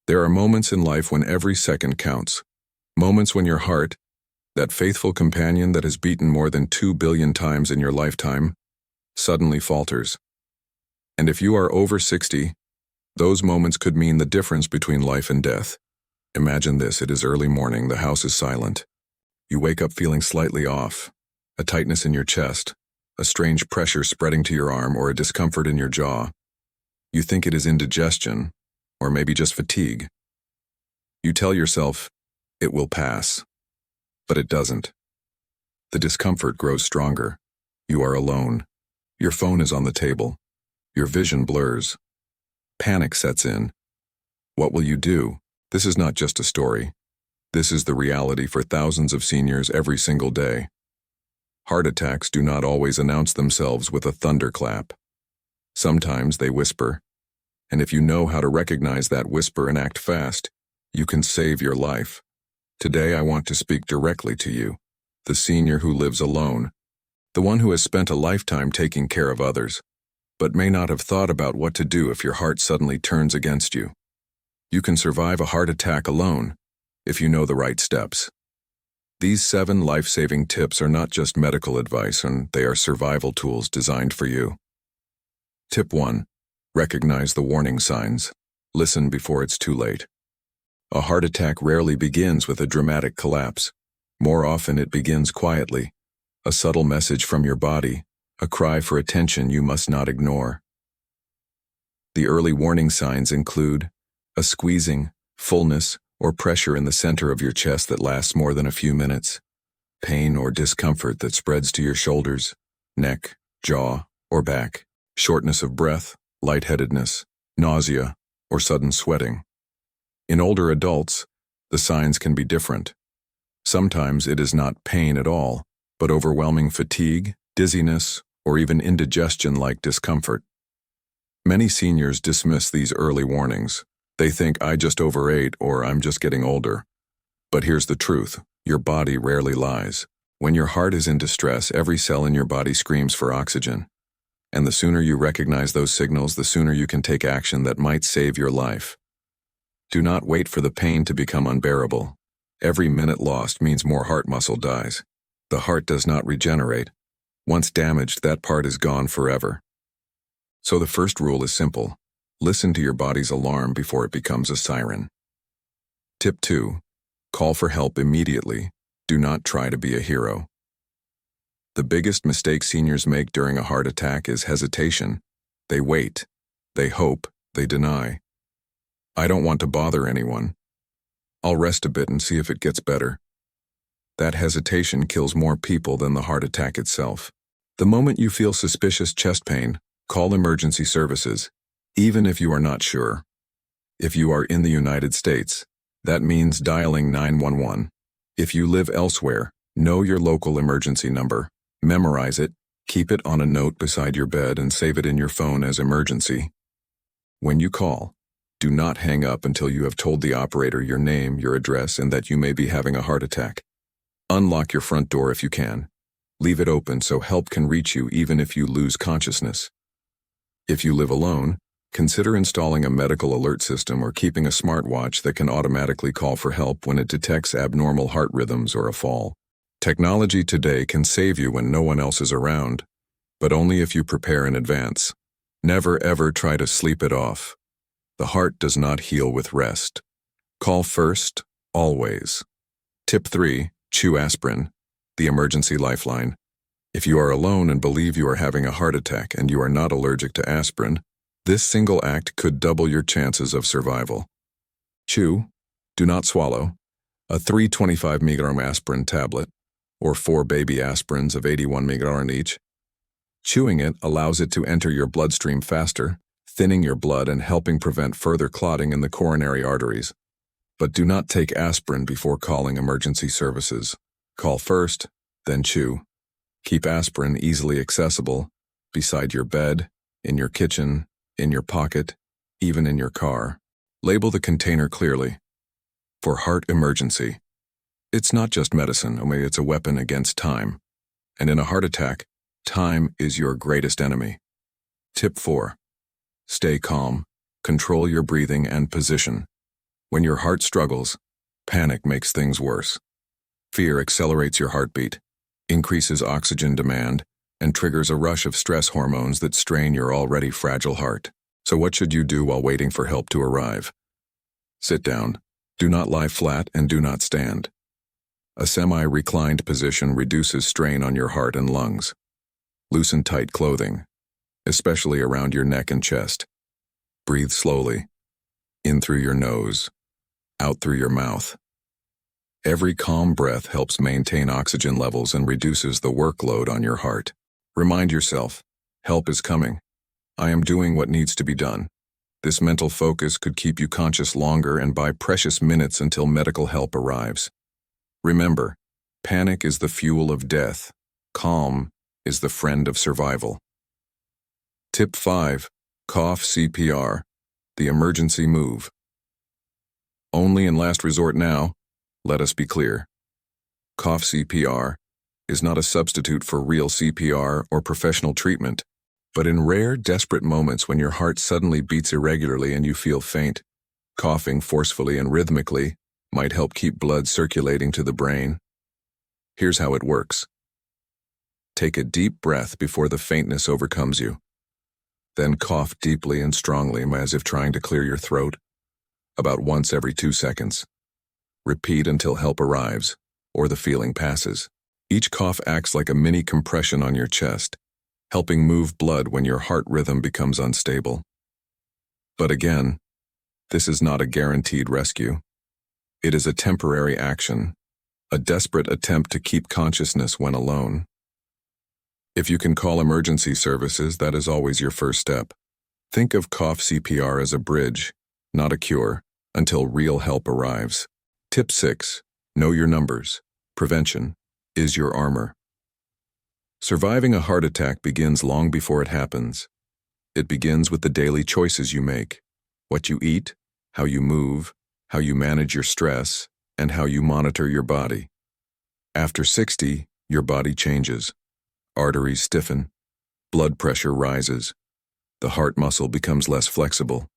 There are moments in life when every second counts. Moments when your heart, that faithful companion that has beaten more than 2 billion times in your lifetime, suddenly falters. And if you are over 60, those moments could mean the difference between life and death. Imagine this: it is early morning, the house is silent. You wake up feeling slightly off, a tightness in your chest, a strange pressure spreading to your arm, or a discomfort in your jaw. You think it is indigestion, or maybe just fatigue. You tell yourself, it will pass. But it doesn't. The discomfort grows stronger. You are alone. Your phone is on the table. Your vision blurs. Panic sets in. What will you do? This is not just a story. This is the reality for thousands of seniors every single day. Heart attacks do not always announce themselves with a thunderclap. Sometimes they whisper. And if you know how to recognize that whisper and act fast, you can save your life. Today I want to speak directly to you, the senior who lives alone, the one who has spent a lifetime taking care of others, but may not have thought about what to do if your heart suddenly turns against you. You can survive a heart attack alone, if you know the right steps. These 7 life-saving tips are not just medical advice, and they are survival tools designed for you. Tip 1. Recognize the warning signs. Listen before it's too late. A heart attack rarely begins with a dramatic collapse. More often it begins quietly, a subtle message from your body, a cry for attention you must not ignore. The early warning signs include a squeezing, fullness, or pressure in the center of your chest that lasts more than a few minutes, pain or discomfort that spreads to your shoulders, neck, jaw, or back, shortness of breath, lightheadedness, nausea, or sudden sweating. In older adults, the signs can be different. Sometimes it is not pain at all, but overwhelming fatigue, dizziness, or even indigestion-like discomfort. Many seniors dismiss these early warnings. They think, I just overate, or I'm just getting older. But here's the truth: your body rarely lies. When your heart is in distress, every cell in your body screams for oxygen. And the sooner you recognize those signals, the sooner you can take action that might save your life. Do not wait for the pain to become unbearable. Every minute lost means more heart muscle dies. The heart does not regenerate. Once damaged, that part is gone forever. So the first rule is simple. Listen to your body's alarm before it becomes a siren. Tip 2. Call for help immediately. Do not try to be a hero. The biggest mistake seniors make during a heart attack is hesitation. They wait. They hope. They deny. I don't want to bother anyone. I'll rest a bit and see if it gets better. That hesitation kills more people than the heart attack itself. The moment you feel suspicious chest pain, call emergency services, even if you are not sure. If you are in the United States, that means dialing 911. If you live elsewhere, know your local emergency number. Memorize it, keep it on a note beside your bed, and save it in your phone as emergency. When you call, do not hang up until you have told the operator your name, your address, and that you may be having a heart attack. Unlock your front door if you can. Leave it open so help can reach you even if you lose consciousness. If you live alone, consider installing a medical alert system or keeping a smartwatch that can automatically call for help when it detects abnormal heart rhythms or a fall. Technology today can save you when no one else is around, but only if you prepare in advance. Never ever try to sleep it off. The heart does not heal with rest. Call first, always. Tip 3. Chew aspirin, the emergency lifeline. If you are alone and believe you are having a heart attack and you are not allergic to aspirin, this single act could double your chances of survival. Chew, do not swallow, a 325 mg aspirin tablet, or 4 baby aspirins of 81 mg each. Chewing it allows it to enter your bloodstream faster, thinning your blood and helping prevent further clotting in the coronary arteries. But do not take aspirin before calling emergency services. Call first, then chew. Keep aspirin easily accessible, beside your bed, in your kitchen, in your pocket, even in your car. Label the container clearly. For heart emergency. It's not just medicine, it's a weapon against time. And in a heart attack, time is your greatest enemy. Tip 4. Stay calm. Control your breathing and position. When your heart struggles, panic makes things worse. Fear accelerates your heartbeat, increases oxygen demand, and triggers a rush of stress hormones that strain your already fragile heart. So what should you do while waiting for help to arrive? Sit down. Do not lie flat and do not stand. A semi-reclined position reduces strain on your heart and lungs. Loosen tight clothing, especially around your neck and chest. Breathe slowly, in through your nose, out through your mouth. Every calm breath helps maintain oxygen levels and reduces the workload on your heart. Remind yourself, help is coming. I am doing what needs to be done. This mental focus could keep you conscious longer and buy precious minutes until medical help arrives. Remember, panic is the fuel of death. Calm is the friend of survival. Tip 5. Cough CPR, the emergency move. Only in last resort now, let us be clear. Cough CPR is not a substitute for real CPR or professional treatment, but in rare, desperate moments when your heart suddenly beats irregularly and you feel faint, coughing forcefully and rhythmically might help keep blood circulating to the brain. Here's how it works. Take a deep breath before the faintness overcomes you. Then cough deeply and strongly as if trying to clear your throat, about once every 2 seconds. Repeat until help arrives, or the feeling passes. Each cough acts like a mini compression on your chest, helping move blood when your heart rhythm becomes unstable. But again, this is not a guaranteed rescue. It is a temporary action, a desperate attempt to keep consciousness when alone. If you can call emergency services, that is always your first step. Think of cough CPR as a bridge, not a cure, until real help arrives. Tip 6. Know your numbers. Prevention is your armor. Surviving a heart attack begins long before it happens. It begins with the daily choices you make, what you eat, how you move, how you manage your stress, and how you monitor your body. After 60, your body changes. Arteries stiffen, blood pressure rises, the heart muscle becomes less flexible.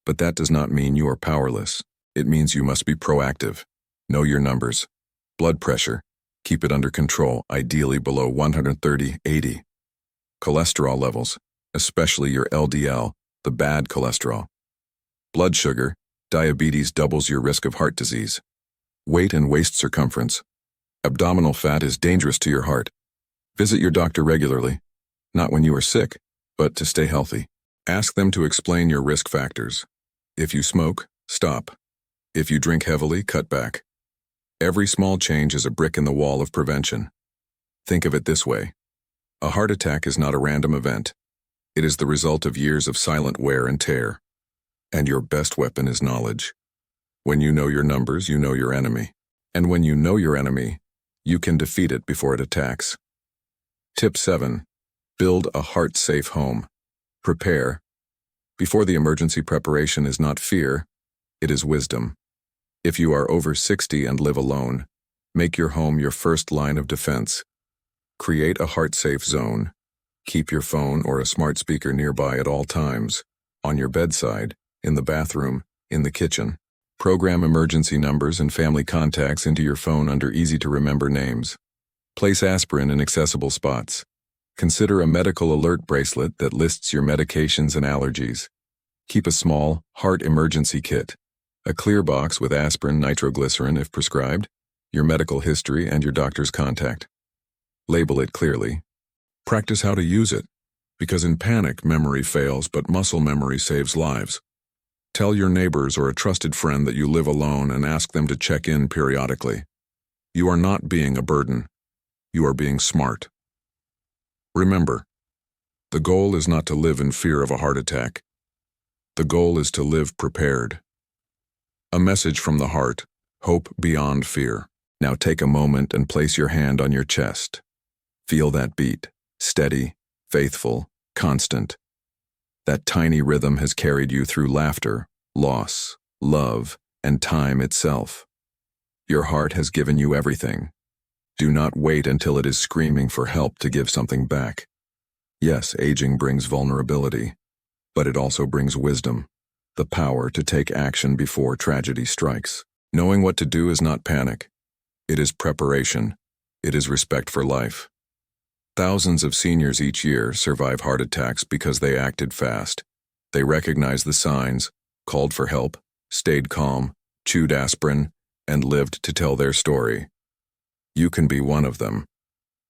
But that does not mean you are powerless. It means you must be proactive. Know your numbers. Blood pressure, keep it under control, ideally below 130/80. Cholesterol levels, especially your LDL, the bad cholesterol. Blood sugar, diabetes doubles your risk of heart disease. Weight and waist circumference. Abdominal fat is dangerous to your heart. Visit your doctor regularly, not when you are sick, but to stay healthy. Ask them to explain your risk factors. If you smoke, stop. If you drink heavily, cut back. Every small change is a brick in the wall of prevention. Think of it this way. A heart attack is not a random event. It is the result of years of silent wear and tear. And your best weapon is knowledge. When you know your numbers, you know your enemy. And when you know your enemy, you can defeat it before it attacks. Tip 7. Build a heart-safe home. Prepare. Before the emergency preparation is not fear, it is wisdom. If you are over 60 and live alone, make your home your first line of defense. Create a heart-safe zone. Keep your phone or a smart speaker nearby at all times, on your bedside, in the bathroom, in the kitchen. Program emergency numbers and family contacts into your phone under easy-to-remember names. Place aspirin in accessible spots. Consider a medical alert bracelet that lists your medications and allergies. Keep a small heart emergency kit. A clear box with aspirin, nitroglycerin if prescribed, your medical history, and your doctor's contact. Label it clearly. Practice how to use it, because in panic, memory fails, but muscle memory saves lives. Tell your neighbors or a trusted friend that you live alone and ask them to check in periodically. You are not being a burden. You are being smart. Remember, the goal is not to live in fear of a heart attack. The goal is to live prepared. A message from the heart, hope beyond fear. Now take a moment and place your hand on your chest. Feel that beat, steady, faithful, constant. That tiny rhythm has carried you through laughter, loss, love, and time itself. Your heart has given you everything. Do not wait until it is screaming for help to give something back. Yes, aging brings vulnerability, but it also brings wisdom. the power to take action before tragedy strikes. Knowing what to do is not panic. It is preparation. It is respect for life. Thousands of seniors each year survive heart attacks because they acted fast. They recognized the signs, called for help, stayed calm, chewed aspirin, and lived to tell their story. You can be one of them.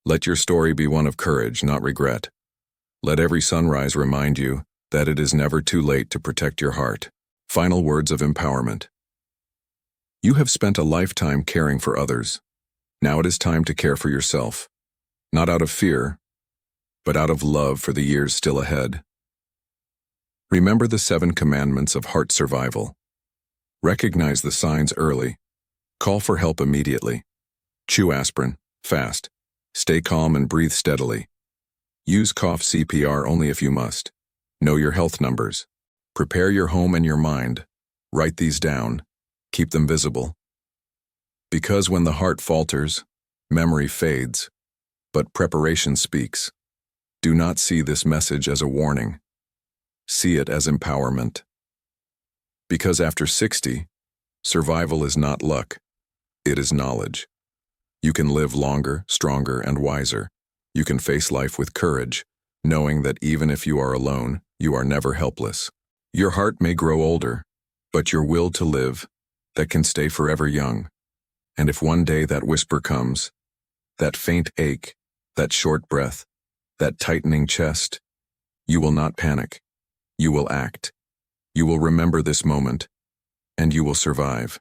Let your story be one of courage, not regret. Let every sunrise remind you that it is never too late to protect your heart. Final words of empowerment. You have spent a lifetime caring for others. Now it is time to care for yourself. Not out of fear, but out of love for the years still ahead. Remember the 7 commandments of heart survival. Recognize the signs early. Call for help immediately. Chew aspirin, fast. Stay calm and breathe steadily. Use cough CPR only if you must. Know your health numbers. Prepare your home and your mind. Write these down. Keep them visible. Because when the heart falters, memory fades, but preparation speaks. Do not see this message as a warning. See it as empowerment. Because after 60, survival is not luck. It is knowledge. You can live longer, stronger, and wiser. You can face life with courage, knowing that even if you are alone, you are never helpless. Your heart may grow older, but your will to live, that can stay forever young. And if one day that whisper comes, that faint ache, that short breath, that tightening chest, you will not panic. You will act. You will remember this moment, and you will survive.